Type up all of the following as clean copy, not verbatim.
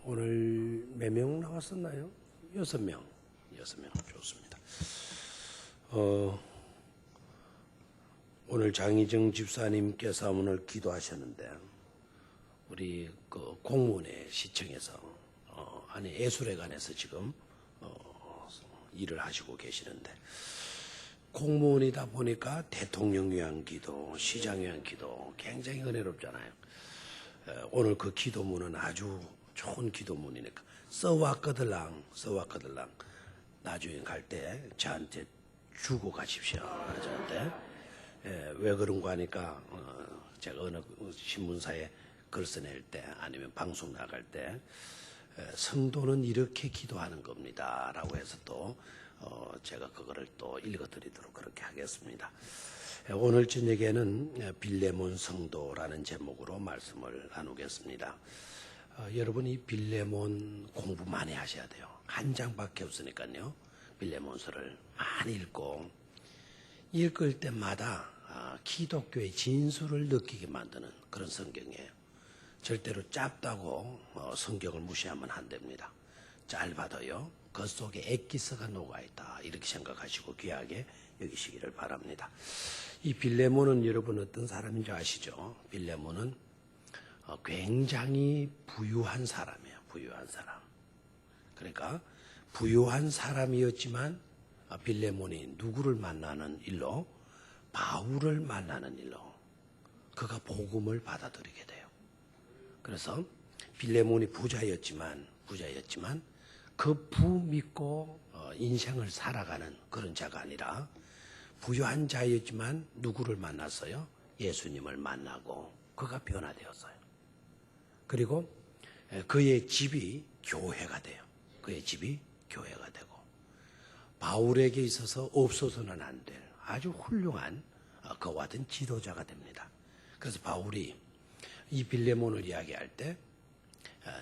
오늘 몇 명 나왔었나요? 6명. 좋습니다. 오늘 장희정 집사님께서 오늘 기도하셨는데 우리 그 공무원의 시청에서 아니 예술회관에서 지금 일을 하시고 계시는데 공무원이다 보니까 대통령 위한 기도, 시장 위한 기도 굉장히 은혜롭잖아요. 오늘 그 기도문은 아주 좋은 기도문이니까 써왔거들랑 나중에 갈 때 저한테 주고 가십시오. 저한테 왜 그런가 하니까 제가 어느 신문사에 글 써낼 때 아니면 방송 나갈 때 성도는 이렇게 기도하는 겁니다 라고 해서 또 제가 그거를 또 읽어드리도록 그렇게 하겠습니다. 오늘 저녁에는 빌레몬 성도라는 제목으로 말씀을 나누겠습니다. 여러분 이 빌레몬 공부 많이 하셔야 돼요. 한 장밖에 없으니까요. 빌레몬서를 많이 읽고 읽을 때마다 기독교의 진수를 느끼게 만드는 그런 성경이에요. 절대로 짧다고 성경을 무시하면 안 됩니다. 짧아도요. 그 속에 엑기스가 녹아있다. 이렇게 생각하시고 귀하게 여기시기를 바랍니다. 이 빌레몬은 여러분 어떤 사람인지 아시죠? 빌레몬은 굉장히 부유한 사람이에요. 부유한 사람. 그러니까 부유한 사람이었지만 빌레몬이 누구를 만나는 일로? 바울을 만나는 일로 그가 복음을 받아들이게 돼요. 그래서 빌레몬이 부자였지만 그 부 믿고 인생을 살아가는 그런 자가 아니라 부유한 자였지만 누구를 만났어요? 예수님을 만나고 그가 변화되었어요. 그리고 그의 집이 교회가 돼요. 그의 집이 교회가 되고 바울에게 있어서 없어서는 안 될 아주 훌륭한 그와 같은 지도자가 됩니다. 그래서 바울이 이 빌레몬을 이야기할 때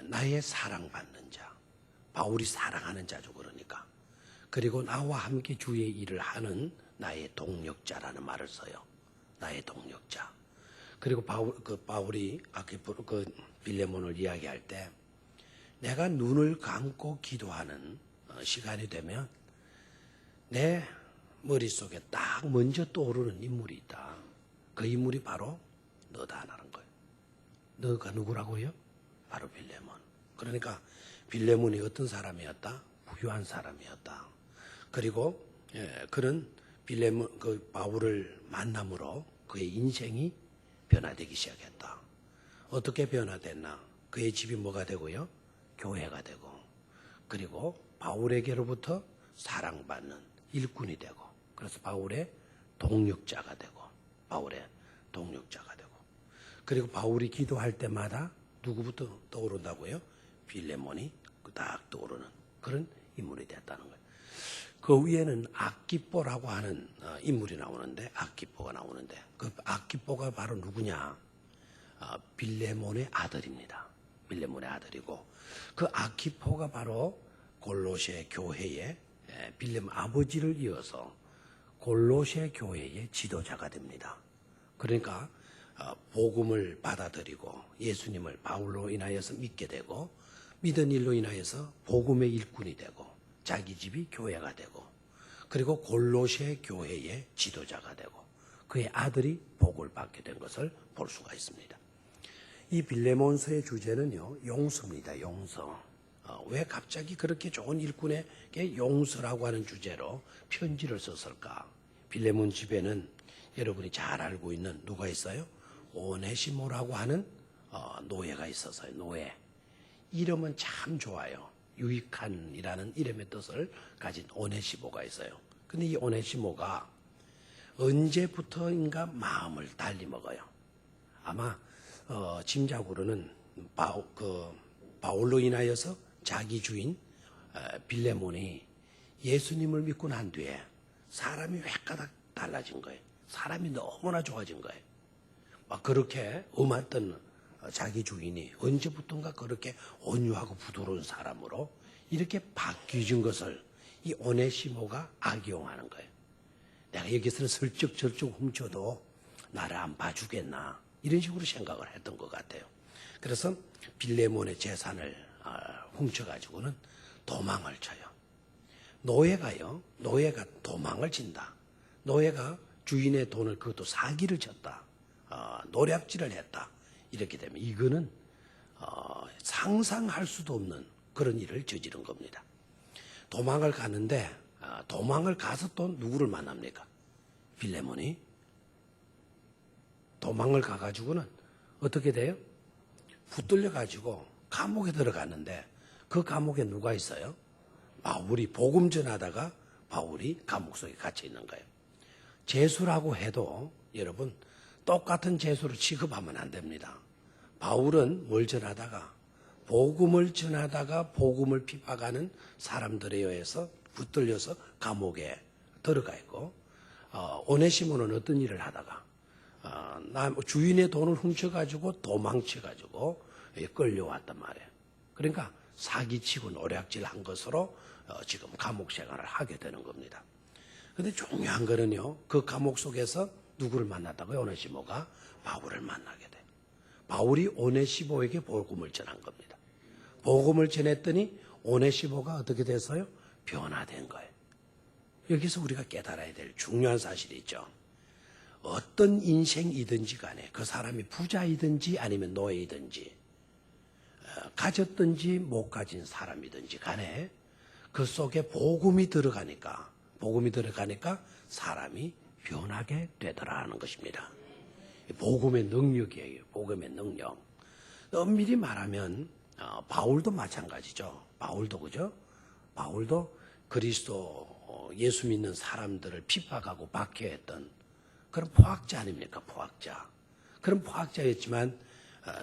나의 사랑받는 자, 바울이 사랑하는 자죠. 그러니까 그리고 나와 함께 주의 일을 하는 나의 동력자라는 말을 써요. 나의 동력자. 그리고 바울이 그 빌레몬을 이야기할 때 내가 눈을 감고 기도하는 시간이 되면 내 머릿속에 딱 먼저 떠오르는 인물이 있다. 그 인물이 바로 너다라는 거예요. 너가 누구라고요? 바로 빌레몬. 그러니까 빌레몬이 어떤 사람이었다? 부유한 사람이었다. 그리고 그는 빌레몬 그 바울을 만남으로 그의 인생이 변화되기 시작했다. 어떻게 변화됐나? 그의 집이 뭐가 되고요? 교회가 되고 그리고 바울에게로부터 사랑받는 일꾼이 되고 그래서 바울의 동력자가 되고 그리고 바울이 기도할 때마다 누구부터 떠오른다고요? 빌레몬이 딱 떠오르는 그런 인물이 됐다는 거예요. 그 위에는 아키뽀라고 하는 인물이 나오는데 그 아키뽀가 바로 누구냐? 빌레몬의 아들입니다. 빌레몬의 아들이고 그 아키포가 바로 골로새 교회의 빌레몬 아버지를 이어서 골로새 교회의 지도자가 됩니다. 그러니까 복음을 받아들이고 예수님을 바울로 인하여서 믿게 되고 믿은 일로 인하여서 복음의 일꾼이 되고 자기 집이 교회가 되고 그리고 골로새 교회의 지도자가 되고 그의 아들이 복을 받게 된 것을 볼 수가 있습니다. 이 빌레몬서의 주제는요, 용서입니다. 용서. 왜 갑자기 그렇게 좋은 일꾼에게 용서라고 하는 주제로 편지를 썼을까? 빌레몬 집에는 여러분이 잘 알고 있는 누가 있어요? 오네시모라고 하는 노예가 있었어요. 노예. 이름은 참 좋아요. 유익한이라는 이름의 뜻을 가진 오네시모가 있어요. 근데 이 오네시모가 언제부터인가 마음을 달리 먹어요. 아마 짐작으로는 바울로 인하여서 자기 주인 빌레몬이 예수님을 믿고 난 뒤에 사람이 획가닥 달라진 거예요. 사람이 너무나 좋아진 거예요. 막 그렇게 엄했던 자기 주인이 언제부턴가 그렇게 온유하고 부드러운 사람으로 이렇게 바뀌어진 것을 이 오네시모가 악용하는 거예요. 내가 여기서는 슬쩍슬쩍 훔쳐도 나를 안 봐주겠나 이런 식으로 생각을 했던 것 같아요. 그래서 빌레몬의 재산을 훔쳐가지고는 도망을 쳐요. 노예가 도망을 친다. 노예가 주인의 돈을 그것도 사기를 쳤다. 노략질을 했다. 이렇게 되면 이거는 상상할 수도 없는 그런 일을 저지른 겁니다. 도망을 가는데 도망을 가서 또 누구를 만납니까? 빌레몬이 도망을 가가지고는 어떻게 돼요? 붙들려 가지고 감옥에 들어갔는데 그 감옥에 누가 있어요? 바울이 복음 전하다가 바울이 감옥 속에 갇혀 있는 거예요. 죄수라고 해도 여러분 똑같은 죄수로 취급하면 안 됩니다. 바울은 뭘 전하다가 복음을 전하다가 복음을 핍박하는 사람들에 의해서 붙들려서 감옥에 들어가 있고 오네시모는 어떤 일을 하다가 주인의 돈을 훔쳐가지고 도망쳐가지고 끌려왔단 말이에요. 그러니까 사기치고 노략질한 것으로 지금 감옥 생활을 하게 되는 겁니다. 그런데 중요한 거는요, 그 감옥 속에서 누구를 만났다고요? 오네시모가 바울을 만나게 돼요. 바울이 오네시모에게 복음을 전한 겁니다. 복음을 전했더니 오네시모가 어떻게 됐어요? 변화된 거예요. 여기서 우리가 깨달아야 될 중요한 사실이 있죠. 어떤 인생이든지 간에 그 사람이 부자이든지 아니면 노예이든지 가졌든지 못 가진 사람이든지 간에 그 속에 복음이 들어가니까 사람이 변하게 되더라는 것입니다. 복음의 능력이에요. 복음의 능력. 엄밀히 말하면 바울도 마찬가지죠. 바울도 그죠? 바울도 그리스도 예수 믿는 사람들을 핍박하고 박해했던 그런 포학자 아닙니까? 포학자. 그런 포학자였지만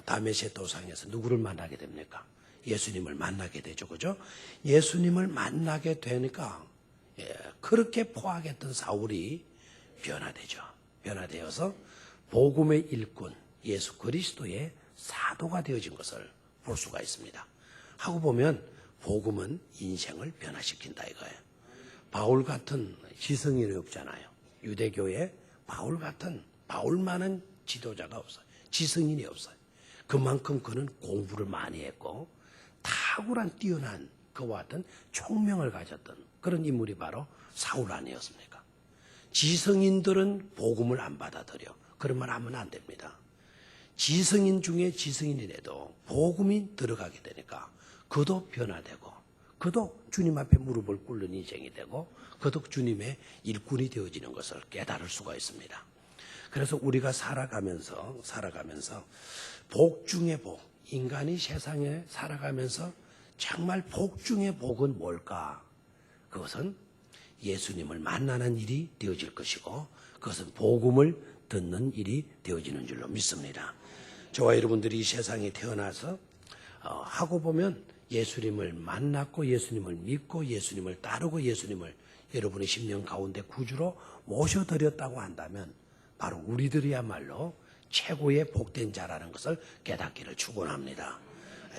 다메섹 도상에서 누구를 만나게 됩니까? 예수님을 만나게 되죠. 그죠? 예수님을 만나게 되니까 그렇게 포학했던 사울이 변화되죠. 변화되어서 복음의 일꾼 예수 그리스도의 사도가 되어진 것을 볼 수가 있습니다. 하고 보면 복음은 인생을 변화시킨다 이거예요. 바울 같은 지성인이 없잖아요. 유대교에 바울만한 지도자가 없어요. 지성인이 없어요. 그만큼 그는 공부를 많이 했고 탁월한 뛰어난 그와 같은 총명을 가졌던 그런 인물이 바로 사울 아니었습니까? 지성인들은 복음을 안 받아들여. 그런 말 하면 안 됩니다. 지성인 중에 지성인이라도 복음이 들어가게 되니까 그도 변화되고 그도 주님 앞에 무릎을 꿇는 인생이 되고 그도 주님의 일꾼이 되어지는 것을 깨달을 수가 있습니다. 그래서 우리가 살아가면서 복 중의 복, 인간이 세상에 살아가면서 정말 복 중의 복은 뭘까? 그것은 예수님을 만나는 일이 되어질 것이고 그것은 복음을 듣는 일이 되어지는 줄로 믿습니다. 저와 여러분들이 이 세상에 태어나서 하고 보면 예수님을 만났고 예수님을 믿고 예수님을 따르고 예수님을 여러분의 심령 가운데 구주로 모셔드렸다고 한다면 바로 우리들이야말로 최고의 복된 자라는 것을 깨닫기를 축원합니다.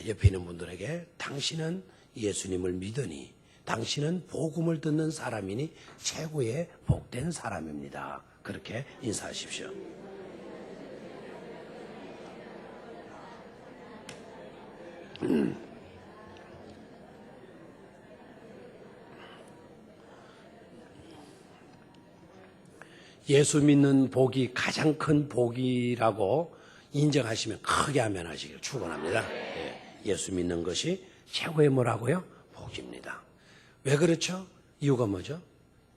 옆에 있는 분들에게 당신은 예수님을 믿으니 당신은 복음을 듣는 사람이니 최고의 복된 사람입니다. 그렇게 인사하십시오. 예수 믿는 복이 가장 큰 복이라고 인정하시면 크게 아멘하시길 축원합니다. 예수 믿는 것이 최고의 뭐라고요? 복입니다. 왜 그렇죠? 이유가 뭐죠?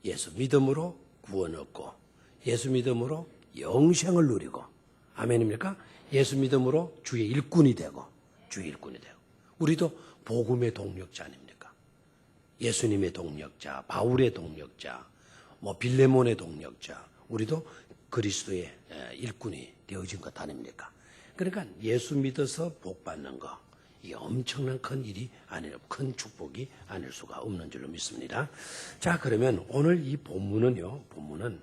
예수 믿음으로 구원 얻고 예수 믿음으로 영생을 누리고 아멘입니까? 예수 믿음으로 주의 일꾼이 되고 우리도 복음의 동력자 아닙니까? 예수님의 동력자, 바울의 동력자, 빌레몬의 동력자, 우리도 그리스도의 일꾼이 되어진 것 아닙니까? 그러니까 예수 믿어서 복 받는 거, 이 엄청난 큰 일이 큰 축복이 아닐 수가 없는 줄로 믿습니다. 자, 그러면 오늘 이 본문은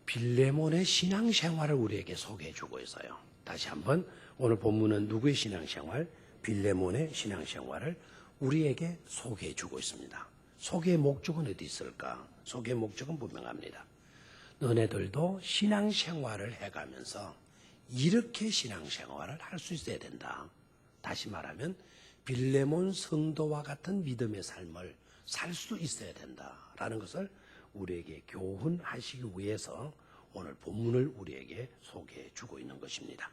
빌레몬의 신앙생활을 우리에게 소개해주고 있어요. 다시 한번 오늘 본문은 누구의 신앙생활? 빌레몬의 신앙생활을 우리에게 소개해주고 있습니다. 소개의 목적은 어디 있을까? 소개의 목적은 분명합니다. 너네들도 신앙생활을 해가면서 이렇게 신앙생활을 할 수 있어야 된다. 다시 말하면 빌레몬 성도와 같은 믿음의 삶을 살 수 있어야 된다라는 것을 우리에게 교훈하시기 위해서 오늘 본문을 우리에게 소개해 주고 있는 것입니다.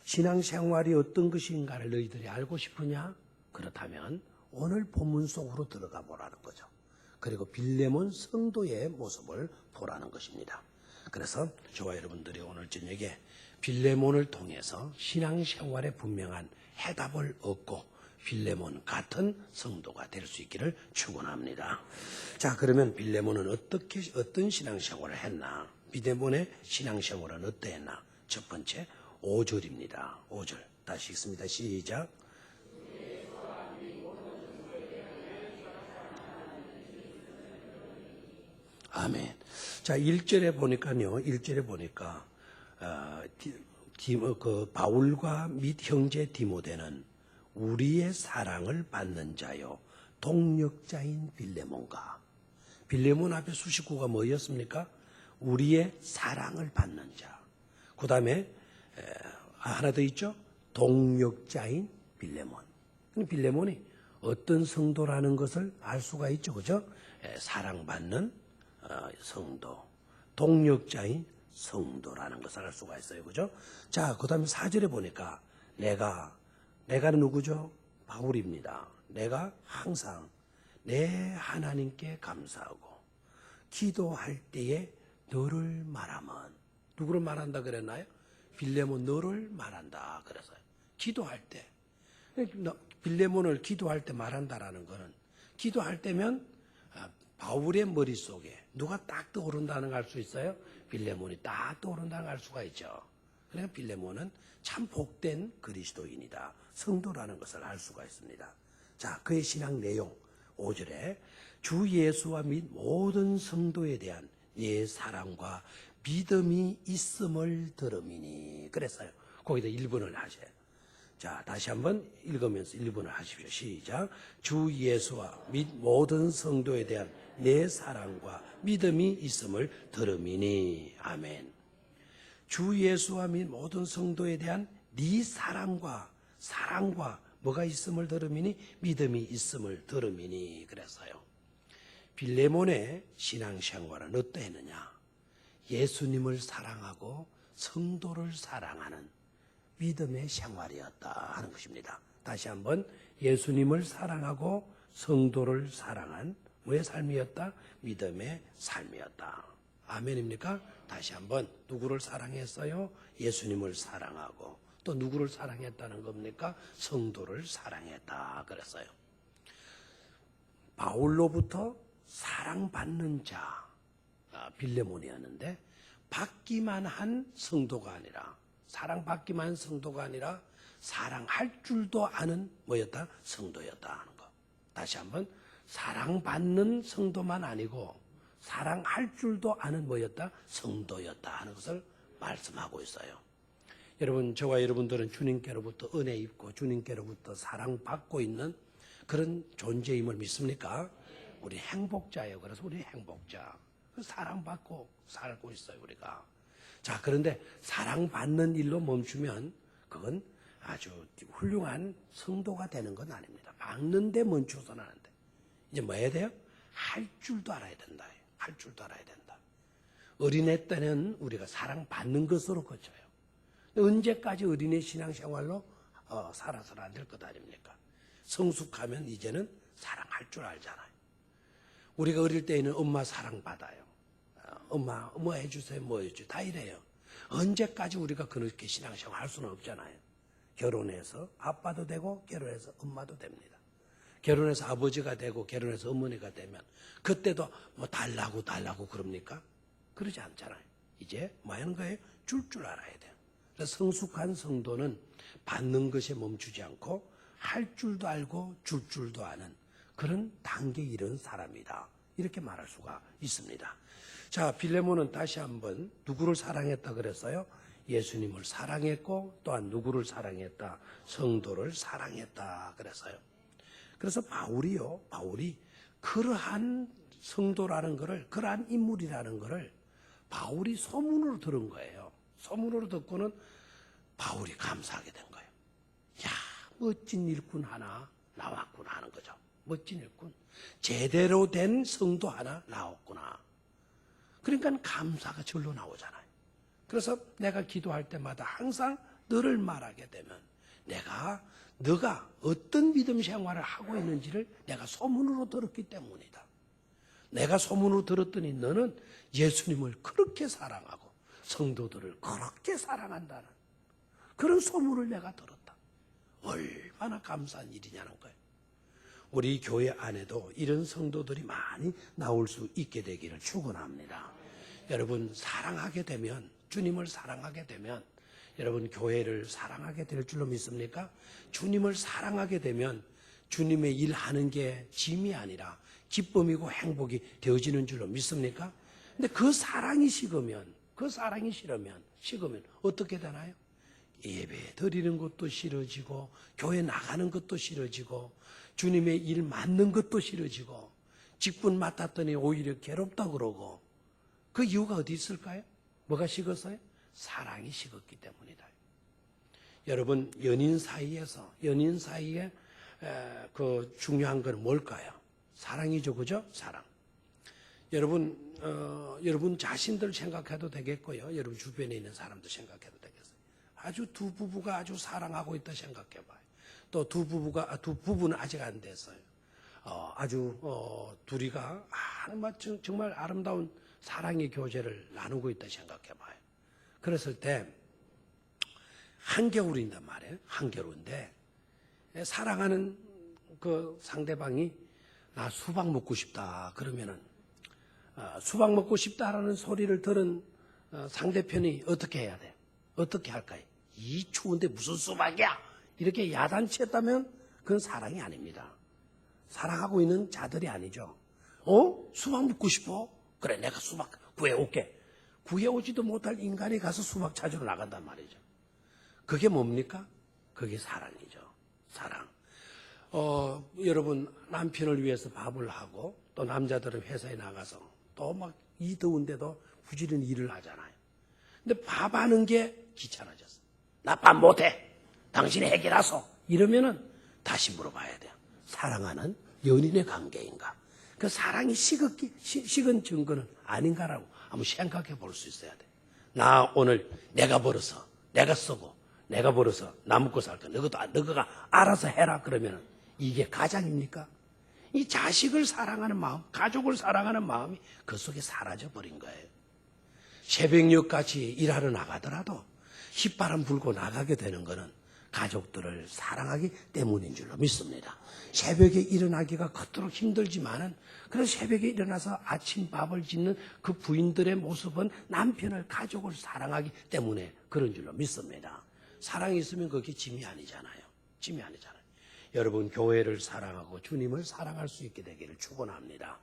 신앙생활이 어떤 것인가를 너희들이 알고 싶으냐? 그렇다면 오늘 본문 속으로 들어가 보라는 거죠. 그리고 빌레몬 성도의 모습을 보라는 것입니다. 그래서 저와 여러분들이 오늘 저녁에 빌레몬을 통해서 신앙생활에 분명한 해답을 얻고 빌레몬 같은 성도가 될 수 있기를 축원합니다. 자, 그러면 빌레몬은 어떤 신앙생활을 했나? 빌레몬의 신앙생활은 어떠했나? 첫 번째 5절입니다. 5절 다시 읽습니다. 시작. 아멘. 자, 1절에 보니까요. 1절에 보니까 바울과 및 형제 디모데는 우리의 사랑을 받는 자요 동력자인 빌레몬과 빌레몬 앞에 수식구가 뭐였습니까? 우리의 사랑을 받는 자. 그 다음에 하나 더 있죠? 동력자인 빌레몬. 빌레몬이 어떤 성도라는 것을 알 수가 있죠. 그죠? 사랑받는 성도, 동력자인 성도라는 것을 알 수가 있어요. 그죠? 자, 그 다음에 4절에 보니까 내가는 누구죠? 바울입니다. 내가 항상 내 하나님께 감사하고 기도할 때에 너를 말하면 누구를 말한다 그랬나요? 빌레몬 너를 말한다 그래서요. 기도할 때 빌레몬을 기도할 때 말한다라는 거는 기도할 때면 바울의 머릿속에 누가 딱 떠오른다는 걸 알 수 있어요? 빌레몬이 딱 떠오른다는 걸 알 수가 있죠. 그러니까 빌레몬은 참 복된 그리스도인이다. 성도라는 것을 알 수가 있습니다. 자, 그의 신앙 내용 5절에 주 예수와 및 모든 성도에 대한 예 사랑과 믿음이 있음을 들음이니 그랬어요. 거기다 1번을 하세요. 자, 다시 한번 읽으면서 1번을 하십시오. 시작. 주 예수와 및 모든 성도에 대한 내 사랑과 믿음이 있음을 들음이니. 아멘. 주 예수와 및 모든 성도에 대한 네 사랑과 뭐가 있음을 들음이니 믿음이 있음을 들음이니 그랬어요. 빌레몬의 신앙생활은 어떠했느냐? 예수님을 사랑하고 성도를 사랑하는 믿음의 생활이었다 하는 것입니다. 다시 한번 예수님을 사랑하고 성도를 사랑한 뭐의 삶이었다? 믿음의 삶이었다. 아멘입니까? 다시 한번 누구를 사랑했어요? 예수님을 사랑하고 또 누구를 사랑했다는 겁니까? 성도를 사랑했다 그랬어요. 바울로부터 사랑받는 자 빌레몬이었는데 받기만 한 성도가 아니라 사랑받기만 한 성도가 아니라 사랑할 줄도 아는 뭐였다? 성도였다 하는 거. 다시 한번 사랑받는 성도만 아니고 사랑할 줄도 아는 뭐였다? 성도였다 하는 것을 말씀하고 있어요. 여러분, 저와 여러분들은 주님께로부터 은혜 입고 주님께로부터 사랑받고 있는 그런 존재임을 믿습니까? 우리 행복자예요. 그래서 우리 행복자. 사랑받고 살고 있어요, 우리가. 자, 그런데 사랑받는 일로 멈추면 그건 아주 훌륭한 성도가 되는 건 아닙니다. 받는데 멈춰서는 안 돼. 이제 뭐 해야 돼요? 할 줄도 알아야 된다. 할 줄도 알아야 된다. 어린애 때는 우리가 사랑받는 것으로 거쳐요. 언제까지 어린애 신앙생활로 살아서는 안 될 것 아닙니까? 성숙하면 이제는 사랑할 줄 알잖아요. 우리가 어릴 때에는 엄마 사랑받아요. 엄마 뭐 해주세요, 뭐 해주세요. 다 이래요. 언제까지 우리가 그렇게 신앙생활 할 수는 없잖아요. 결혼해서 아빠도 되고 결혼해서 엄마도 됩니다. 결혼해서 아버지가 되고 결혼해서 어머니가 되면 그때도 뭐 달라고 그럽니까? 그러지 않잖아요. 이제 뭐 하는 거예요? 줄 알아야 돼요. 그래서 성숙한 성도는 받는 것에 멈추지 않고 할 줄도 알고 줄 줄도 아는 그런 단계에 이른 사람이다. 이렇게 말할 수가 있습니다. 자, 빌레몬은 다시 한번 누구를 사랑했다 그랬어요? 예수님을 사랑했고 또한 누구를 사랑했다? 성도를 사랑했다 그랬어요. 그래서 바울이 그러한 성도라는 것을, 그러한 인물이라는 것을 바울이 소문으로 들은 거예요. 소문으로 듣고는 바울이 감사하게 된 거예요. 야, 멋진 일꾼 하나 거죠. 멋진 일꾼. 제대로 된 성도 하나 나왔구나. 그러니까 감사가 절로 나오잖아요. 그래서 내가 기도할 때마다 항상 너를 말하게 되면 너가 어떤 믿음 생활을 하고 있는지를 내가 소문으로 들었기 때문이다. 내가 소문으로 들었더니 너는 예수님을 그렇게 사랑하고 성도들을 그렇게 사랑한다는 그런 소문을 내가 들었다. 얼마나 감사한 일이냐는 거예요. 우리 교회 안에도 이런 성도들이 많이 나올 수 있게 되기를 축원합니다. 여러분 사랑하게 되면 주님을 사랑하게 되면 여러분 교회를 사랑하게 될 줄로 믿습니까? 주님을 사랑하게 되면 주님의 일하는 게 짐이 아니라 기쁨이고 행복이 되어지는 줄로 믿습니까? 근데 그 사랑이 식으면 어떻게 되나요? 예배 드리는 것도 싫어지고 교회 나가는 것도 싫어지고 주님의 일 맡는 것도 싫어지고 직분 맡았더니 오히려 괴롭다 그러고 그 이유가 어디 있을까요? 뭐가 식었어요? 사랑이 식었기 때문이다. 여러분 연인 사이에 그 중요한 건 뭘까요? 사랑이죠, 그죠? 사랑. 여러분 자신들 생각해도 되겠고요. 여러분 주변에 있는 사람도 생각해도 되겠어요. 아주 두 부부가 아주 사랑하고 있다 생각해봐요. 또 두 부부는 아직 안 됐어요. 둘이가 정말 아름다운 사랑의 교제를 나누고 있다 생각해봐요. 그랬을 때 한겨울인단 말이에요. 한겨울인데 사랑하는 그 상대방이 나 수박 먹고 싶다 그러면은 수박 먹고 싶다라는 소리를 들은 상대편이 어떻게 해야 돼요? 어떻게 할까요? 이 추운데 무슨 수박이야? 이렇게 야단쳤다면 그건 사랑이 아닙니다. 사랑하고 있는 자들이 아니죠. 수박 먹고 싶어? 그래 내가 수박 구해올게. 구해오지도 못할 인간이 가서 수박 찾으러 나간단 말이죠. 그게 뭡니까? 그게 사랑이죠. 사랑. 여러분 남편을 위해서 밥을 하고 또 남자들은 회사에 나가서 또 막 이 더운데도 부지런히 일을 하잖아요. 근데 밥 하는 게 귀찮아졌어. 나 밥 못해. 당신이 해결하소. 이러면은 다시 물어봐야 돼요. 사랑하는 연인의 관계인가? 그 사랑이 식은 증거는 아닌가라고 한번 생각해 볼 수 있어야 돼. 나 오늘 내가 벌어서 내가 쓰고 내가 벌어서 나 먹고 살 거야. 너가 알아서 해라 그러면은 이게 가장입니까? 이 자식을 사랑하는 마음, 가족을 사랑하는 마음이 그 속에 사라져버린 거예요. 새벽녘같이 일하러 나가더라도 휘바람 불고 나가게 되는 거는 가족들을 사랑하기 때문인 줄로 믿습니다. 새벽에 일어나기가 그토록 힘들지만은 그래서 새벽에 일어나서 아침 밥을 짓는 그 부인들의 모습은 남편을 가족을 사랑하기 때문에 그런 줄로 믿습니다. 사랑이 있으면 그게 짐이 아니잖아요. 짐이 아니잖아요. 여러분 교회를 사랑하고 주님을 사랑할 수 있게 되기를 축원합니다.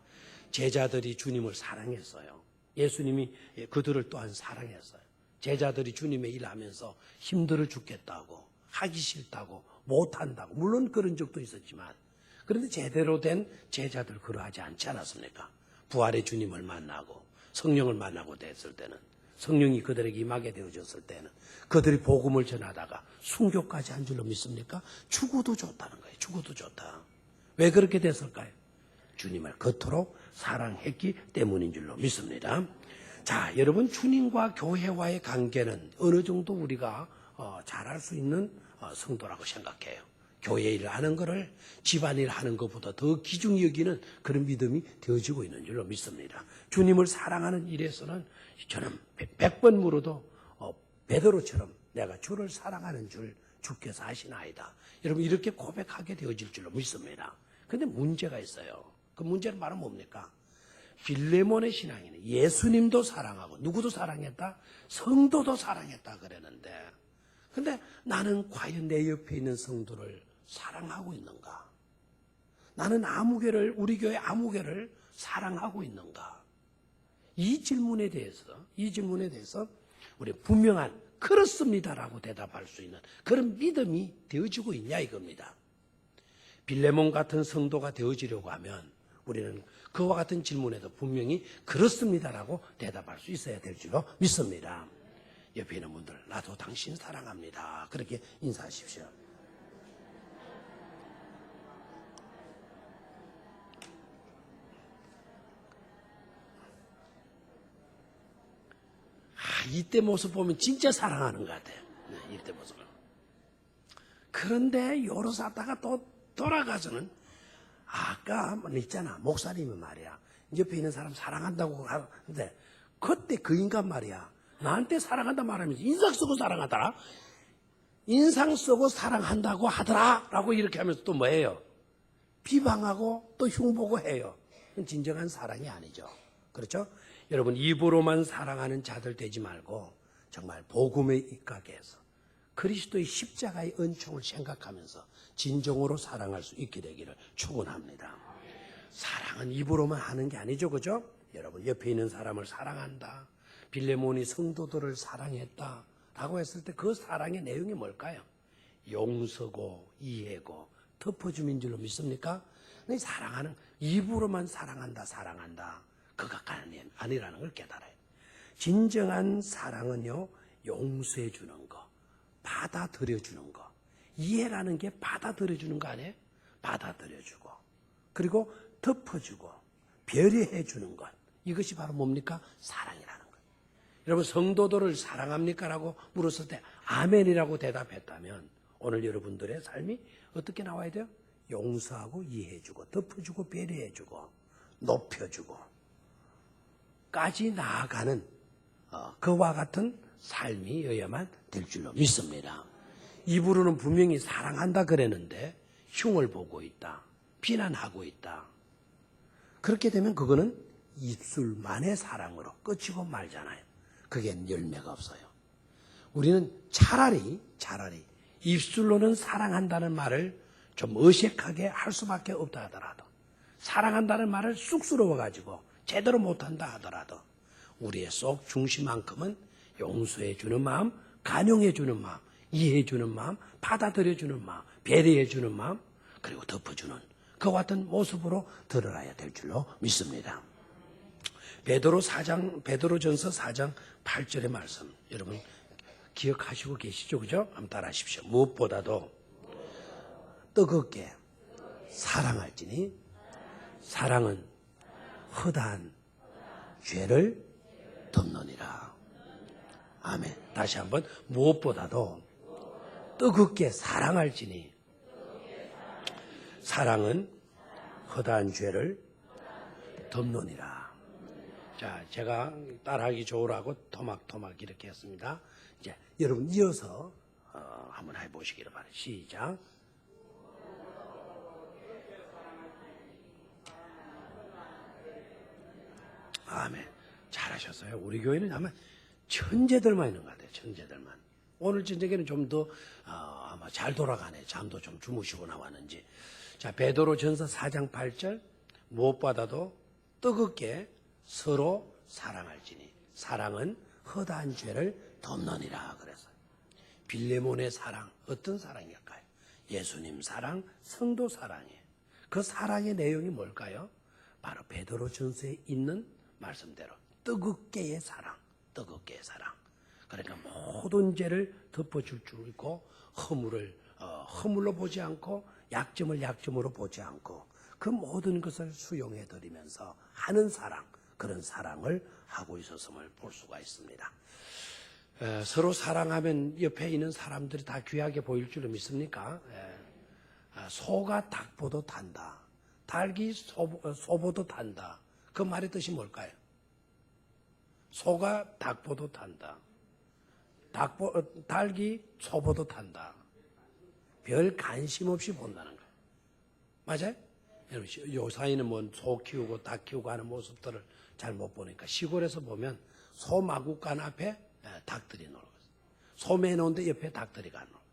제자들이 주님을 사랑했어요. 예수님이 그들을 또한 사랑했어요. 제자들이 주님의 일하면서 힘들어 죽겠다고 하기 싫다고 못한다고 물론 그런 적도 있었지만 그런데 제대로 된 제자들 그러하지 않지 않았습니까? 부활의 주님을 만나고 성령을 만나고 됐을 때는 성령이 그들에게 임하게 되어졌을 때는 그들이 복음을 전하다가 순교까지 한 줄로 믿습니까? 죽어도 좋다는 거예요. 죽어도 좋다. 왜 그렇게 됐을까요? 주님을 그토록 사랑했기 때문인 줄로 믿습니다. 자, 여러분 주님과 교회와의 관계는 어느 정도 우리가 잘할 수 있는 성도라고 생각해요. 교회 일을 하는 것을 집안일 하는 것보다 더 귀중히 여기는 그런 믿음이 되어지고 있는 줄로 믿습니다. 주님을 사랑하는 일에서는 저는 100번 물어도 베드로처럼 내가 주를 사랑하는 줄 주께서 아시나이다. 여러분 이렇게 고백하게 되어질 줄로 믿습니다. 그런데 문제가 있어요. 그 문제는 바로 뭡니까? 빌레몬의 신앙이네. 예수님도 사랑하고 누구도 사랑했다? 성도도 사랑했다 그랬는데 근데 나는 과연 내 옆에 있는 성도를 사랑하고 있는가? 나는 우리 교회 아무개를 사랑하고 있는가? 이 질문에 대해서 우리 분명한 그렇습니다라고 대답할 수 있는 그런 믿음이 되어지고 있냐 이겁니다. 빌레몬 같은 성도가 되어지려고 하면 우리는 그와 같은 질문에도 분명히 그렇습니다라고 대답할 수 있어야 될 줄로 믿습니다. 옆에 있는 분들 나도 당신 사랑합니다. 그렇게 인사하십시오. 이때 모습 보면 진짜 사랑하는 것 같아요. 이때 모습은. 그런데 요로사다가 또 돌아가서는 아까 있잖아. 목사님이 말이야. 옆에 있는 사람 사랑한다고 하는데 그때 그 인간 말이야. 나한테 사랑한다 말하면서 인상 쓰고 사랑하더라. 인상 쓰고 사랑한다고 하더라. 라고 이렇게 하면서 또 뭐예요? 비방하고 또 흉보고 해요. 그건 진정한 사랑이 아니죠. 그렇죠? 여러분 입으로만 사랑하는 자들 되지 말고 정말 복음에 입각해 해서 그리스도의 십자가의 은총을 생각하면서 진정으로 사랑할 수 있게 되기를 축원합니다. 사랑은 입으로만 하는 게 아니죠. 그죠? 여러분 옆에 있는 사람을 사랑한다. 빌레몬이 성도들을 사랑했다. 라고 했을 때 그 사랑의 내용이 뭘까요? 용서고 이해고 덮어줌인 줄로 믿습니까? 사랑하는 입으로만 사랑한다. 그가 아니라는 걸 깨달아요. 진정한 사랑은요, 용서해 주는 거, 받아들여 주는 거. 이해라는 게 받아들여 주는 거 아니에요? 받아들여 주고, 그리고 덮어주고, 배려해 주는 것. 이것이 바로 뭡니까? 사랑이라는 거예요. 여러분, 성도들을 사랑합니까? 라고 물었을 때, 아멘이라고 대답했다면, 오늘 여러분들의 삶이 어떻게 나와야 돼요? 용서하고 이해해주고, 덮어주고, 배려해주고, 높여주고, 까지 나아가는 그와 같은 삶이어야만 될 줄로 믿습니다. 입으로는 분명히 사랑한다 그랬는데 흉을 보고 있다. 비난하고 있다. 그렇게 되면 그거는 입술만의 사랑으로 끝이고 말잖아요. 그게 열매가 없어요. 우리는 차라리 입술로는 사랑한다는 말을 좀 어색하게 할 수밖에 없다 하더라도 사랑한다는 말을 쑥스러워가지고 제대로 못한다 하더라도 우리의 속 중심만큼은 용서해주는 마음, 간용해주는 마음, 이해해주는 마음, 받아들여주는 마음, 배려해주는 마음, 그리고 덮어주는 그와 같은 모습으로 드러나야 될 줄로 믿습니다. 베드로전서 4장 8절의 말씀 여러분 기억하시고 계시죠? 그죠? 한번 따라하십시오. 무엇보다도 뜨겁게 사랑할지니 사랑은 허다한 죄를 덮느니라. 아멘. 다시 한번 무엇보다도 뜨겁게 사랑할지니 사랑은 허다한 죄를 덮느니라. 자, 제가 따라하기 좋으라고 토막토막 이렇게 했습니다. 이제 여러분 이어서 한번 해보시기를 바랍니다. 시작. 아멘. 잘하셨어요. 우리 교회는 아마 천재들만 있는 것 같아요. 천재들만. 오늘 저녁에는 좀 더 아마 잘 돌아가네. 잠도 좀 주무시고 나왔는지. 자, 베드로전서 4장 8절 무엇보다도 뜨겁게 서로 사랑할지니 사랑은 허다한 죄를 덮느니라 그랬어요. 빌레몬의 사랑 어떤 사랑일까요? 예수님 사랑, 성도 사랑이에요. 그 사랑의 내용이 뭘까요? 바로 베드로전서에 있는 말씀대로 뜨겁게의 사랑, 뜨겁게의 사랑. 그러니까 모든 죄를 덮어줄 줄 있고 허물로 보지 않고 약점을 약점으로 보지 않고 그 모든 것을 수용해드리면서 하는 사랑, 그런 사랑을 하고 있었음을 볼 수가 있습니다. 서로 사랑하면 옆에 있는 사람들이 다 귀하게 보일 줄로 믿습니까? 소가 닭보도 탄다. 닭이 소보도 탄다. 그 말의 뜻이 뭘까요? 소가 닭보도 탄다. 닭이 소보도 탄다. 별 관심 없이 본다는 거예요. 맞아요? 여러분, 요사이는 뭐 소 키우고 닭 키우고 하는 모습들을 잘 못 보니까 시골에서 보면 소 마구간 앞에 닭들이 놀고 있어요. 소 매놓은데 옆에 닭들이 가는 거예요.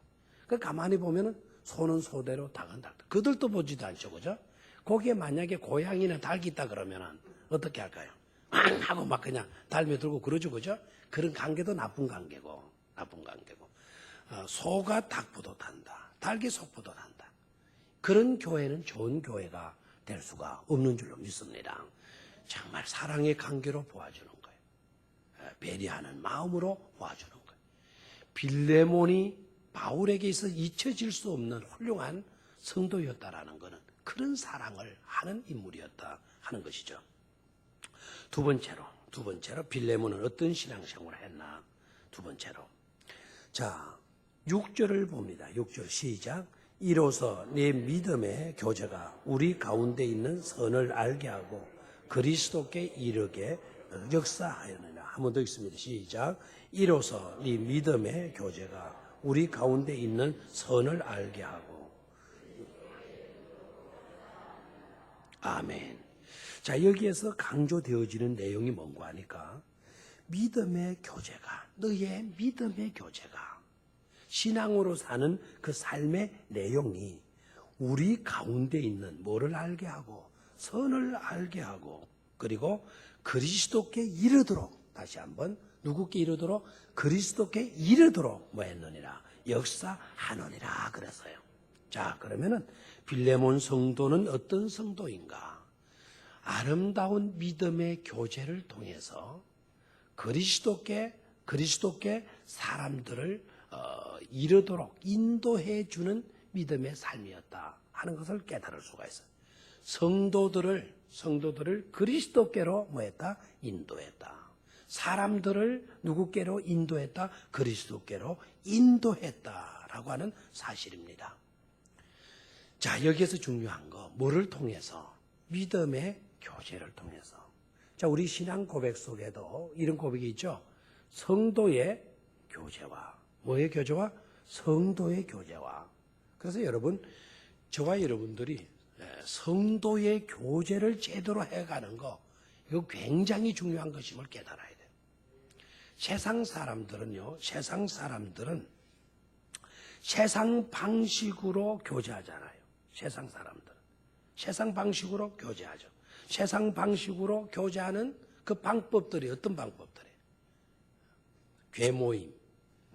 그 가만히 보면은 소는 소대로 닭은 닭대로. 그들도 보지도 않죠, 그죠? 거기에 만약에 고양이나 닭이 있다 그러면은 어떻게 할까요? 하고 막 그냥 달며들고 그러죠, 그죠? 그런 관계도 나쁜 관계고. 소가 닭보도 탄다. 닭이 소보도 탄다. 그런 교회는 좋은 교회가 될 수가 없는 줄로 믿습니다. 정말 사랑의 관계로 보아주는 거예요. 배려하는 마음으로 보아주는 거예요. 빌레몬이 바울에게 있어 잊혀질 수 없는 훌륭한 성도였다라는 것은 그런 사랑을 하는 인물이었다 하는 것이죠. 두 번째로 두 번째로 빌레몬은 어떤 신앙생활을 했나? 두 번째로. 자, 6절을 봅니다. 6절 시작. 이로써 내 믿음의 교제가 우리 가운데 있는 선을 알게 하고 그리스도께 이르게 역사하였느니라. 한 번 더 읽습니다. 시작. 이로써 네 믿음의 교제가 우리 가운데 있는 선을 알게 하고. 아멘. 자, 여기에서 강조되어지는 내용이 뭔가 하니까 믿음의 교제가, 너의 믿음의 교제가, 신앙으로 사는 그 삶의 내용이 우리 가운데 있는 뭐를 알게 하고 선을 알게 하고 그리고 그리스도께 이르도록, 다시 한번 누구께 이르도록? 그리스도께 이르도록 뭐 했느니라? 역사하느니라 그랬어요. 자, 그러면은 빌레몬 성도는 어떤 성도인가? 아름다운 믿음의 교제를 통해서 그리스도께 사람들을 이르도록 인도해 주는 믿음의 삶이었다 하는 것을 깨달을 수가 있어요. 성도들을 그리스도께로 뭐했다? 인도했다. 사람들을 누구께로 인도했다? 그리스도께로 인도했다라고 하는 사실입니다. 자, 여기에서 중요한 거 뭐를 통해서? 믿음의 교제를 통해서. 자, 우리 신앙 고백 속에도 이런 고백이 있죠. 성도의 교제와 뭐의 교제와? 성도의 교제와. 그래서 여러분, 저와 여러분들이 성도의 교제를 제대로 해가는 거, 이거 굉장히 중요한 것임을 깨달아야 돼요. 세상 사람들은 세상 방식으로 교제하잖아요. 세상 방식으로 교제하죠. 세상 방식으로 교제하는 그 방법들이 어떤 방법들이에요? 괴모임,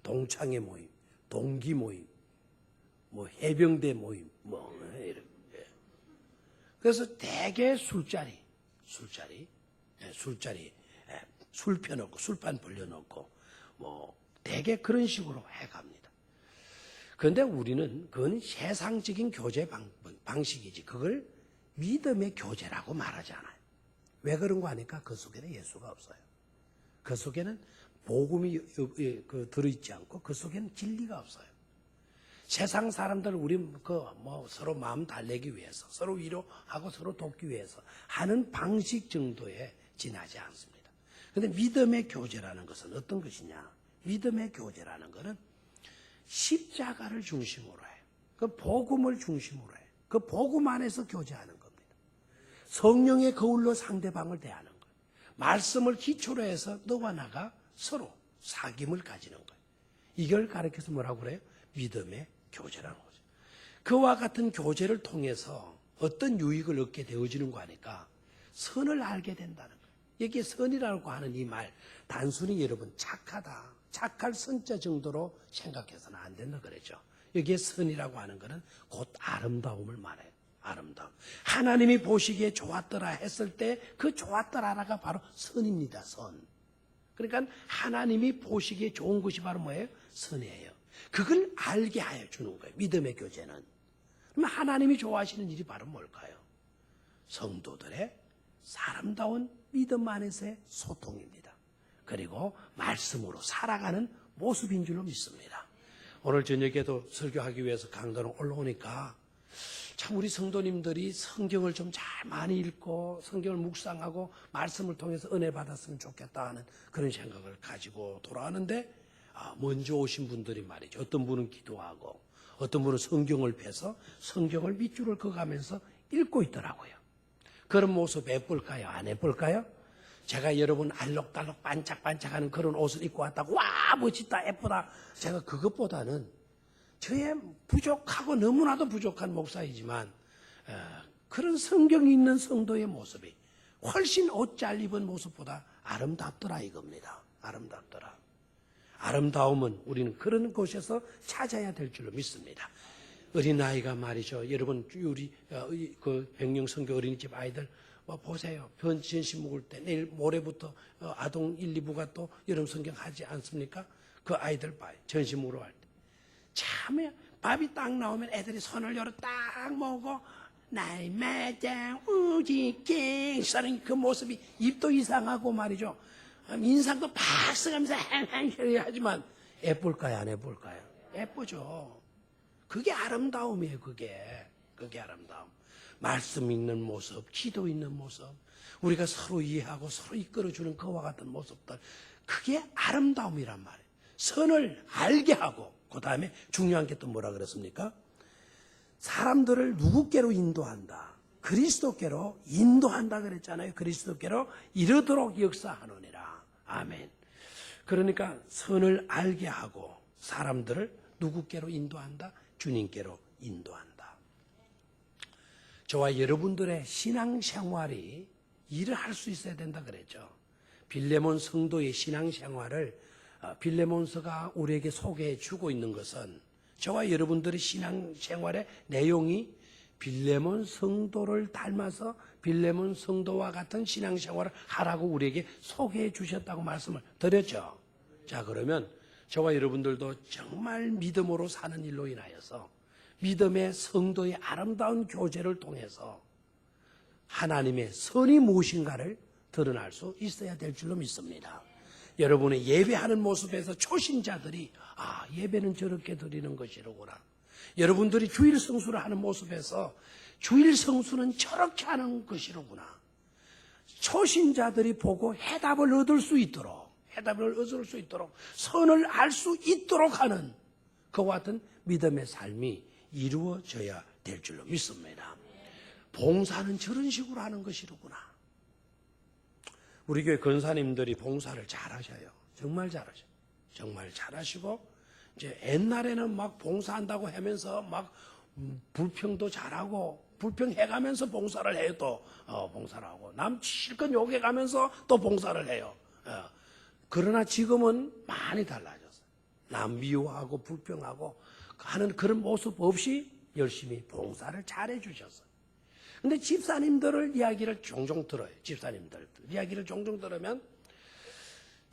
동창회 모임, 동기 모임, 뭐 해병대 모임, 뭐 이런. 그래서 대개 술자리, 술 펴놓고 술판 벌려놓고 뭐 대개 그런 식으로 해갑니다. 그런데 우리는 그건 세상적인 교제 방식이지 그걸 믿음의 교제라고 말하지 않아요. 왜 그런가 하니까 그 속에는 예수가 없어요. 그 속에는 복음이 들어있지 않고 그 속에는 진리가 없어요. 세상 사람들 우리 서로 마음 달래기 위해서 서로 위로하고 서로 돕기 위해서 하는 방식 정도에 지나지 않습니다. 그런데 믿음의 교제라는 것은 어떤 것이냐? 믿음의 교제라는 것은 십자가를 중심으로 해요. 그 복음을 중심으로 해요. 그 복음 안에서 교제하는 겁니다. 성령의 거울로 상대방을 대하는 거예요. 말씀을 기초로 해서 너와 나가 서로 사귐을 가지는 거예요. 이걸 가르쳐서 뭐라고 그래요? 믿음의 교제라는 거죠. 그와 같은 교제를 통해서 어떤 유익을 얻게 되어지는 거 하니까 선을 알게 된다는 거예요. 여기에 선이라고 하는 이 말, 단순히 여러분 착하다, 착할 선자 정도로 생각해서는 안 된다 그랬죠. 여기에 선이라고 하는 것은 곧 아름다움을 말해요. 아름다움. 하나님이 보시기에 좋았더라 했을 때 그 좋았더라가 바로 선입니다. 선. 그러니까 하나님이 보시기에 좋은 것이 바로 뭐예요? 선이에요. 그걸 알게 하여 주는 거예요. 믿음의 교제는. 그럼 하나님이 좋아하시는 일이 바로 뭘까요? 성도들의 사람다운 믿음 안에서의 소통입니다. 그리고 말씀으로 살아가는 모습인 줄로 믿습니다. 오늘 저녁에도 설교하기 위해서 강단으로 올라오니까 참 우리 성도님들이 성경을 좀 잘 많이 읽고 성경을 묵상하고 말씀을 통해서 은혜 받았으면 좋겠다 하는 그런 생각을 가지고 돌아가는데 먼저 오신 분들이 말이죠. 어떤 분은 기도하고 어떤 분은 성경을 펴서 성경을 밑줄을 그어가면서 읽고 있더라고요. 그런 모습 예쁠까요? 안 예쁠까요? 제가 여러분 알록달록 반짝반짝하는 그런 옷을 입고 왔다고 와 멋있다 예쁘다. 제가 그것보다는 저의 부족하고 너무나도 부족한 목사이지만 그런 성경이 있는 성도의 모습이 훨씬 옷 잘 입은 모습보다 아름답더라 이겁니다. 아름답더라. 아름다움은 우리는 그런 곳에서 찾아야 될 줄로 믿습니다. 어린아이가 말이죠. 여러분 우리 그 백령성교 어린이집 아이들 보세요. 전시 묵을 때 내일 모레부터 아동 1, 2부가 또 여름 성경 하지 않습니까? 그 아이들 봐요. 전시 묵으러 갈 때. 참 밥이 딱 나오면 애들이 손을 열어 딱 먹고 날마다 우지깽 하는 그 모습이 입도 이상하고 말이죠. 인상도 팍 써가면서 하지만 예쁠까요? 안 예쁠까요? 예쁘죠. 그게 아름다움이에요. 그게 아름다움. 말씀 읽는 모습, 기도 있는 모습, 우리가 서로 이해하고 서로 이끌어주는 그와 같은 모습들, 그게 아름다움이란 말이에요. 선을 알게 하고, 그 다음에 중요한 게 또 뭐라 그랬습니까? 사람들을 누구께로 인도한다? 그리스도께로 인도한다 그랬잖아요. 그리스도께로 이르도록 역사하노니라. 아멘. 그러니까 선을 알게 하고 사람들을 누구께로 인도한다? 주님께로 인도한다. 저와 여러분들의 신앙생활이 일을 할 수 있어야 된다 그랬죠. 빌레몬 성도의 신앙생활을 빌레몬서가 우리에게 소개해 주고 있는 것은 저와 여러분들의 신앙생활의 내용이 빌레몬 성도를 닮아서 빌레몬 성도와 같은 신앙생활을 하라고 우리에게 소개해 주셨다고 말씀을 드렸죠. 자, 그러면 저와 여러분들도 정말 믿음으로 사는 일로 인하여서 믿음의 성도의 아름다운 교제를 통해서 하나님의 선이 무엇인가를 드러날 수 있어야 될 줄로 믿습니다. 여러분의 예배하는 모습에서 초신자들이 예배는 저렇게 드리는 것이로구나. 여러분들이 주일 성수를 하는 모습에서 주일 성수는 저렇게 하는 것이로구나. 초신자들이 보고 해답을 얻을 수 있도록 선을 알 수 있도록 하는 그와 같은 믿음의 삶이 이루어져야 될 줄로 믿습니다. 봉사는 저런 식으로 하는 것이로구나. 우리 교회 권사님들이 봉사를 잘하셔요. 정말 잘하셔요. 정말 잘하시고 이제 옛날에는 막 봉사한다고 하면서 막 불평도 잘하고 불평해가면서 봉사를 해요. 또 봉사를 하고 남 실컷 욕해가면서 또 봉사를 해요. 그러나 지금은 많이 달라졌어요. 남 미워하고 불평하고 하는 그런 모습 없이 열심히 봉사를 잘해 주셨어요. 근데 집사님들 이야기를 종종 들어요. 집사님들 이야기를 종종 들으면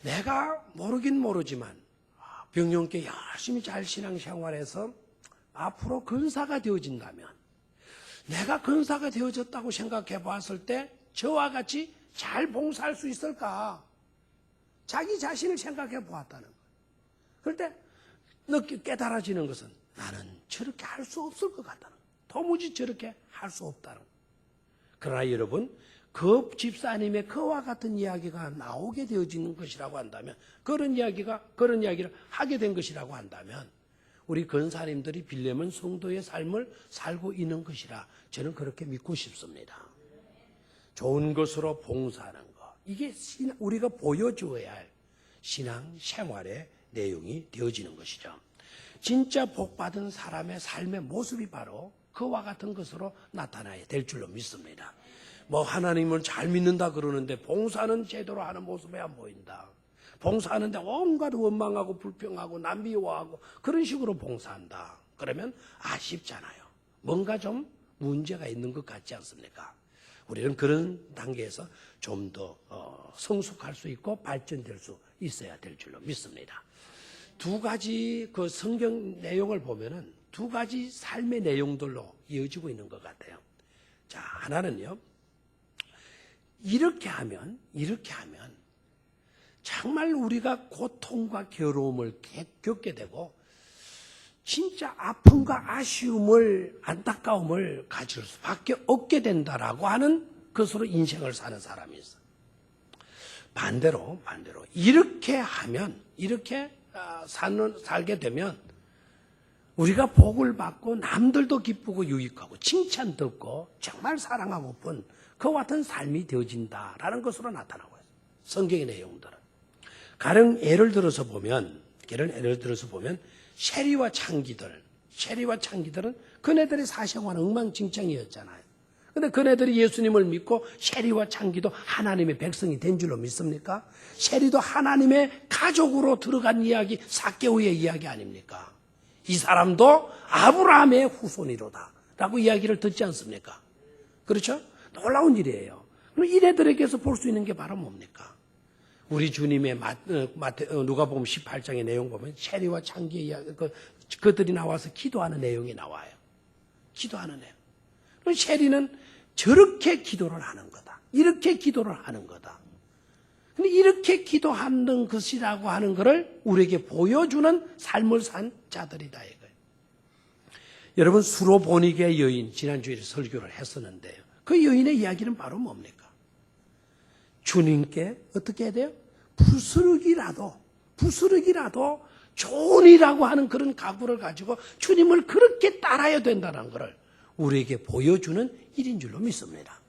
내가 모르긴 모르지만 병영께 열심히 잘 신앙생활해서 앞으로 근사가 되어진다면 내가 근사가 되어졌다고 생각해 봤을 때 저와 같이 잘 봉사할 수 있을까? 자기 자신을 생각해 보았다는 거예요. 그럴 때 깨달아지는 것은 나는 저렇게 할 수 없을 것 같다는 거예요. 도무지 저렇게 할 수 없다는 거예요. 그러나 여러분, 그 집사님의 그와 같은 이야기가 나오게 되어지는 것이라고 한다면, 그런 이야기를 하게 된 것이라고 한다면, 우리 권사님들이 빌레몬 성도의 삶을 살고 있는 것이라 저는 그렇게 믿고 싶습니다. 좋은 것으로 봉사하는 것, 이게 우리가 보여주어야 할 신앙 생활의 내용이 되어지는 것이죠. 진짜 복받은 사람의 삶의 모습이 바로 그와 같은 것으로 나타나야 될 줄로 믿습니다. 하나님을 잘 믿는다 그러는데 봉사는 제대로 하는 모습이 안 보인다. 봉사하는데 온갖 원망하고 불평하고 남 미워하고 그런 식으로 봉사한다. 그러면 아쉽잖아요. 뭔가 좀 문제가 있는 것 같지 않습니까? 우리는 그런 단계에서 좀 더 성숙할 수 있고 발전될 수 있어야 될 줄로 믿습니다. 두 가지 그 성경 내용을 보면은 두 가지 삶의 내용들로 이어지고 있는 것 같아요. 자, 하나는요, 이렇게 하면 정말 우리가 고통과 괴로움을 겪게 되고 진짜 아픔과 아쉬움을 안타까움을 가질 수밖에 없게 된다라고 하는 것으로 인생을 사는 사람이 있어요. 반대로 이렇게 살게 되면 우리가 복을 받고 남들도 기쁘고 유익하고 칭찬 듣고 정말 사랑하고픈 그와 같은 삶이 되어진다라는 것으로 나타나고 있어요. 성경의 내용들은. 가령 예를 들어서 보면 셰리와 창기들은 그네들의 사생활은 엉망진창이었잖아요. 근데 그네들이 예수님을 믿고 셰리와 창기도 하나님의 백성이 된 줄로 믿습니까? 셰리도 하나님의 가족으로 들어간 이야기, 삭개오의 이야기 아닙니까? 이 사람도 아브라함의 후손이로다 라고 이야기를 듣지 않습니까? 그렇죠? 놀라운 일이에요. 그럼 이네들에게서 볼 수 있는 게 바로 뭡니까? 우리 주님의 누가복음 18장의 내용 보면 셰리와 창기의 이야기, 그들이 나와서 기도하는 내용이 나와요. 기도하는 내용. 셰리는 저렇게 기도를 하는 거다. 이렇게 기도를 하는 거다. 근데 이렇게 기도하는 것이라고 하는 것을 우리에게 보여주는 삶을 산 자들이다 이거예요. 여러분 수로보니게 여인 지난주에 설교를 했었는데요. 그 여인의 이야기는 바로 뭡니까? 주님께 어떻게 해야 돼요? 부스러기라도 좋으리라고 하는 그런 각오를 가지고 주님을 그렇게 따라야 된다는 것을 우리에게 보여주는 일인 줄로 믿습니다.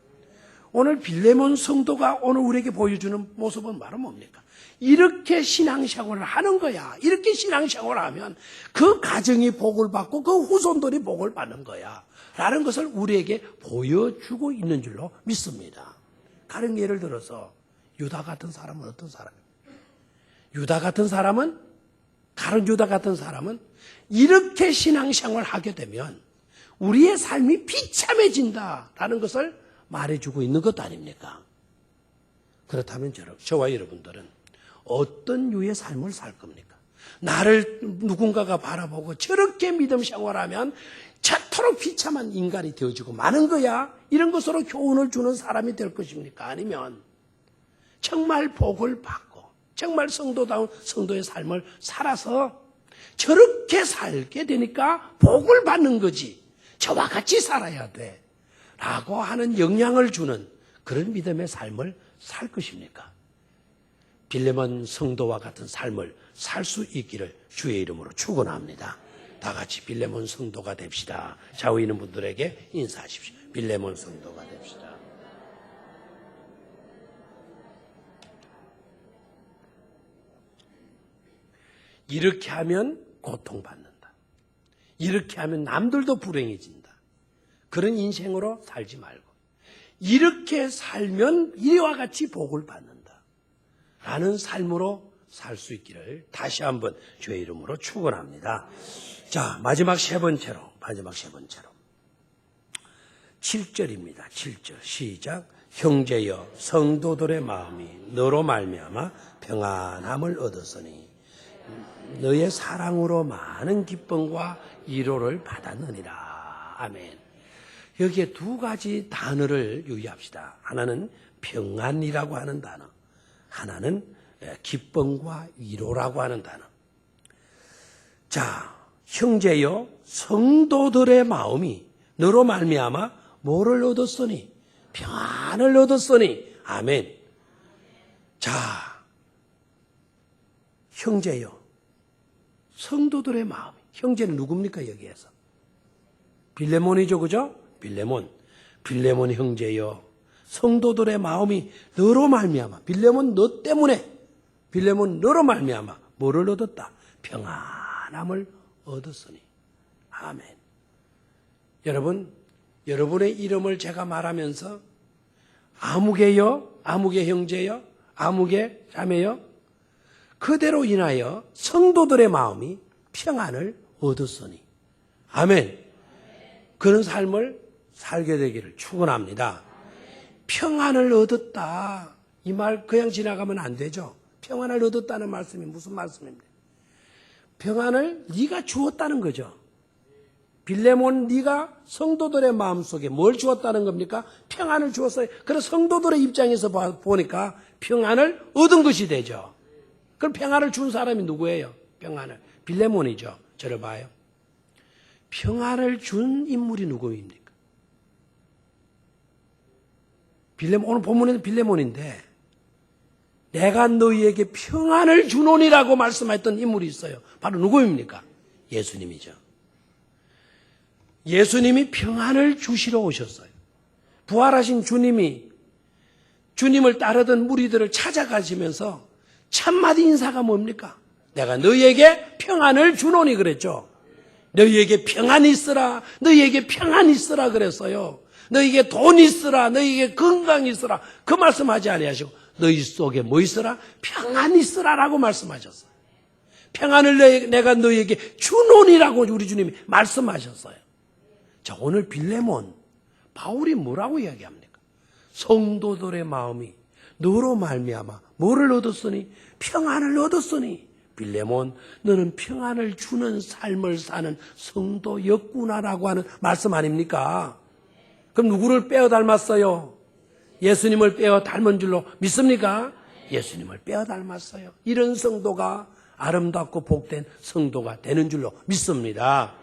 오늘 빌레몬 성도가 오늘 우리에게 보여주는 모습은 바로 뭡니까? 이렇게 신앙생활을 하는 거야. 이렇게 신앙생활을 하면 그 가정이 복을 받고 그 후손들이 복을 받는 거야. 라는 것을 우리에게 보여주고 있는 줄로 믿습니다. 다른 예를 들어서 유다 같은 사람은 어떤 사람이에요? 다른 유다 같은 사람은 이렇게 신앙생활을 하게 되면 우리의 삶이 비참해진다라는 것을 말해주고 있는 것 아닙니까? 그렇다면 저와 여러분들은 어떤 유의 삶을 살 겁니까? 나를 누군가가 바라보고 저렇게 믿음 생활하면 저토록 비참한 인간이 되어지고 마는 거야. 이런 것으로 교훈을 주는 사람이 될 것입니까? 아니면 정말 복을 받고 정말 성도다운 성도의 삶을 살아서 저렇게 살게 되니까 복을 받는 거지. 저와 같이 살아야 돼. 라고 하는 영향을 주는 그런 믿음의 삶을 살 것입니까? 빌레몬 성도와 같은 삶을 살 수 있기를 주의 이름으로 축원합니다. 다 같이 빌레몬 성도가 됩시다. 좌우에 있는 분들에게 인사하십시오. 빌레몬 성도가 됩시다. 이렇게 하면 고통받는다. 이렇게 하면 남들도 불행해진다. 그런 인생으로 살지 말고 이렇게 살면 이와 같이 복을 받는다. 라는 삶으로 살 수 있기를 다시 한번 주의 이름으로 축원합니다. 자, 마지막 세 번째로 7절입니다. 7절 시작. 형제여 성도들의 마음이 너로 말미암아 평안함을 얻었으니 너의 사랑으로 많은 기쁨과 위로를 받았느니라. 아멘. 여기에 두 가지 단어를 유의합시다. 하나는 평안이라고 하는 단어, 하나는 기쁨과 위로라고 하는 단어. 자, 형제여 성도들의 마음이 너로 말미암아 뭐를 얻었으니? 평안을 얻었으니. 아멘. 자, 형제여 성도들의 마음. 형제는 누굽니까 여기에서? 빌레몬이죠, 그죠? 빌레몬 형제여 성도들의 마음이 너로 말미암아. 빌레몬 너 때문에, 빌레몬 너로 말미암아 뭐를 얻었다? 평안함을 얻었으니. 아멘. 여러분, 여러분의 이름을 제가 말하면서 아무개여, 아무개 형제여, 아무개 자매여, 그대로 인하여 성도들의 마음이 평안을 얻었으니. 아멘. 그런 삶을 살게 되기를 축원합니다. 평안을 얻었다. 이 말 그냥 지나가면 안 되죠. 평안을 얻었다는 말씀이 무슨 말씀입니까? 평안을 네가 주었다는 거죠. 빌레몬 네가 성도들의 마음속에 뭘 주었다는 겁니까? 평안을 주었어요. 그래서 성도들의 입장에서 보니까 평안을 얻은 것이 되죠. 그럼 평안을 준 사람이 누구예요? 평안을. 빌레몬이죠. 저를 봐요. 평안을 준 인물이 누구입니까? 오늘 본문에는 빌레몬인데 내가 너희에게 평안을 주노니라고 말씀했던 인물이 있어요. 바로 누구입니까? 예수님이죠. 예수님이 평안을 주시러 오셨어요. 부활하신 주님이 주님을 따르던 무리들을 찾아가시면서 첫마디 인사가 뭡니까? 내가 너희에게 평안을 주노니 그랬죠. 너희에게 평안이 있으라. 너희에게 평안이 있으라 그랬어요. 너희에게 돈 있으라. 너희에게 건강이 있으라. 그 말씀하지 아니하시고 너희 속에 뭐 있으라? 평안이 있으라라고 말씀하셨어요. 평안을 내가 너희에게 주노니라고 우리 주님이 말씀하셨어요. 자, 오늘 빌레몬 바울이 뭐라고 이야기합니까? 성도들의 마음이 너로 말미암아 뭐를 얻었으니? 평안을 얻었으니. 빌레몬 너는 평안을 주는 삶을 사는 성도였구나라고 하는 말씀 아닙니까? 그럼 누구를 빼어 닮았어요? 예수님을 빼어 닮은 줄로 믿습니까? 예수님을 빼어 닮았어요. 이런 성도가 아름답고 복된 성도가 되는 줄로 믿습니다.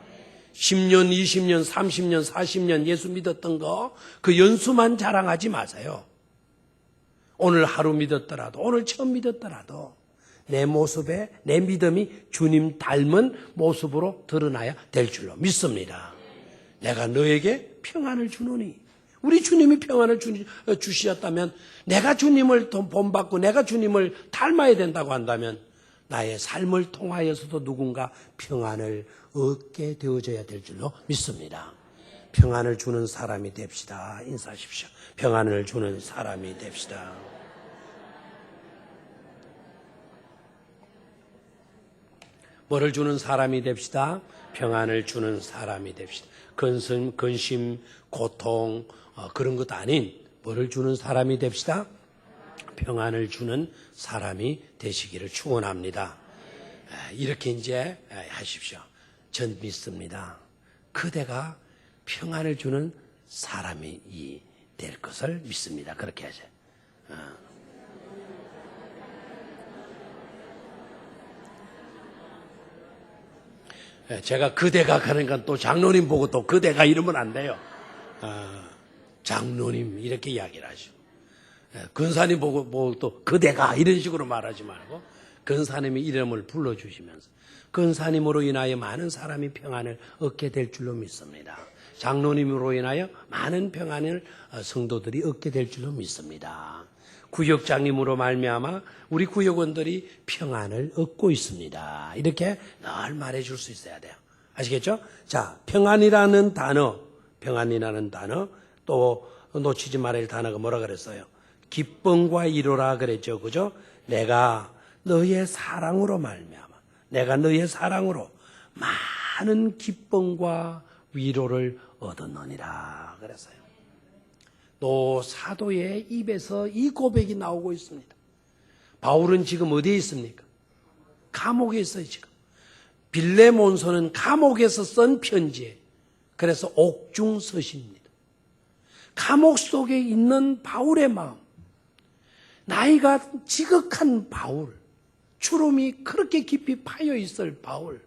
10년, 20년, 30년, 40년 예수 믿었던 거 그 연수만 자랑하지 마세요. 오늘 하루 믿었더라도, 오늘 처음 믿었더라도 내 모습에 내 믿음이 주님 닮은 모습으로 드러나야 될 줄로 믿습니다. 내가 너에게 평안을 주노니, 우리 주님이 평안을 주시었다면, 내가 주님을 본받고 내가 주님을 닮아야 된다고 한다면 나의 삶을 통하여서도 누군가 평안을 얻게 되어져야 될 줄로 믿습니다. 평안을 주는 사람이 됩시다. 인사하십시오. 평안을 주는 사람이 됩시다. 뭐를 주는 사람이 됩시다. 평안을 주는 사람이 됩시다. 근심, 고통 그런 것도 아닌 뭐를 주는 사람이 됩시다. 평안을 주는 사람이 되시기를 축원합니다. 이렇게 이제 하십시오. 전 믿습니다. 그대가 평안을 주는 사람이 될 것을 믿습니다. 그렇게 하죠. 제가 그대가 가니까 또 장로님 보고 또 그대가 이러면 안 돼요. 장로님 이렇게 이야기를 하죠. 근사님 보고 또 그대가 이런 식으로 말하지 말고 근사님의 이름을 불러주시면서 근사님으로 인하여 많은 사람이 평안을 얻게 될 줄로 믿습니다. 장로님으로 인하여 많은 평안을 성도들이 얻게 될 줄로 믿습니다. 구역장님으로 말미암아 우리 구역원들이 평안을 얻고 있습니다. 이렇게 늘 말해줄 수 있어야 돼요. 아시겠죠? 자, 평안이라는 단어 또 놓치지 말아야 할 단어가 뭐라 그랬어요? 기쁨과 위로라 그랬죠. 그죠? 내가 너의 사랑으로 말미암아 내가 너의 사랑으로 많은 기쁨과 위로를 얻었느니라 그랬어요. 또 사도의 입에서 이 고백이 나오고 있습니다. 바울은 지금 어디에 있습니까? 감옥에 있어요. 지금 빌레몬서는 감옥에서 쓴 편지에 그래서 옥중서신입니다. 감옥 속에 있는 바울의 마음, 나이가 지극한 바울, 주름이 그렇게 깊이 파여 있을 바울,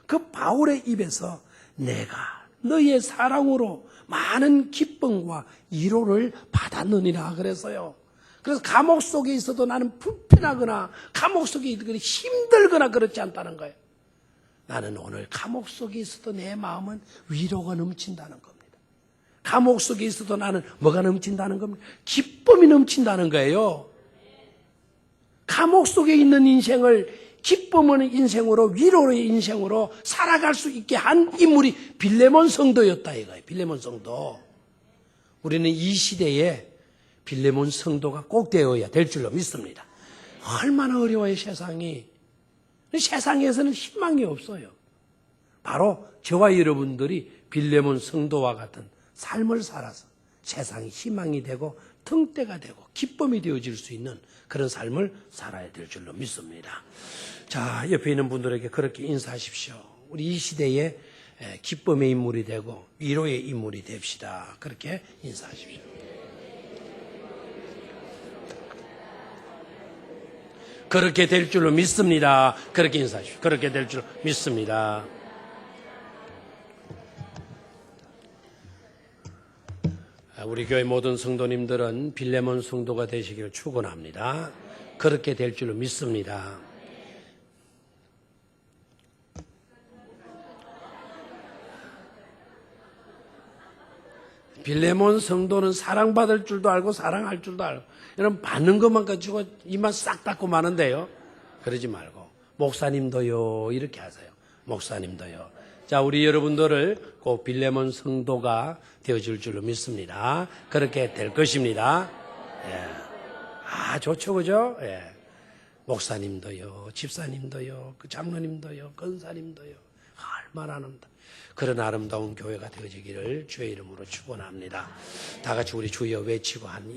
그 바울의 입에서 내가 너의 사랑으로 많은 기쁨과 위로를 받았느니라 그래서요. 그래서 감옥 속에 있어도 나는 불편하거나 감옥 속에 있거나 힘들거나 그렇지 않다는 거예요. 나는 오늘 감옥 속에 있어도 내 마음은 위로가 넘친다는 겁니다. 감옥 속에 있어도 나는 뭐가 넘친다는 겁니다. 기쁨이 넘친다는 거예요. 감옥 속에 있는 인생을 기쁨의 인생으로 위로의 인생으로 살아갈 수 있게 한 인물이 빌레몬 성도였다 이거예요. 빌레몬 성도. 우리는 이 시대에 빌레몬 성도가 꼭 되어야 될 줄로 믿습니다. 얼마나 어려워요 세상이. 세상에서는 희망이 없어요. 바로 저와 여러분들이 빌레몬 성도와 같은 삶을 살아서 세상이 희망이 되고 등대가 되고 기쁨이 되어질 수 있는 그런 삶을 살아야 될 줄로 믿습니다. 자, 옆에 있는 분들에게 그렇게 인사하십시오. 우리 이 시대에 기쁨의 인물이 되고 위로의 인물이 됩시다. 그렇게 인사하십시오. 그렇게 될 줄로 믿습니다. 그렇게 인사하십시오. 그렇게 될 줄로 믿습니다. 우리 교회 모든 성도님들은 빌레몬 성도가 되시기를 축원합니다. 그렇게 될 줄로 믿습니다. 빌레몬 성도는 사랑받을 줄도 알고 사랑할 줄도 알고 이런 받는 것만 가지고 입만 싹 닫고 마는데요. 그러지 말고 목사님도요 이렇게 하세요. 목사님도요. 자, 우리 여러분들을 꼭 빌레몬 성도가 되어줄 줄로 믿습니다. 그렇게 될 것입니다. 예. 좋죠, 그죠? 예. 목사님도요, 집사님도요, 그 장로님도요, 권사님도요. 얼마나 아름다. 그런 아름다운 교회가 되어지기를 주의 이름으로 축원합니다. 다 같이 우리 주여 외치고 한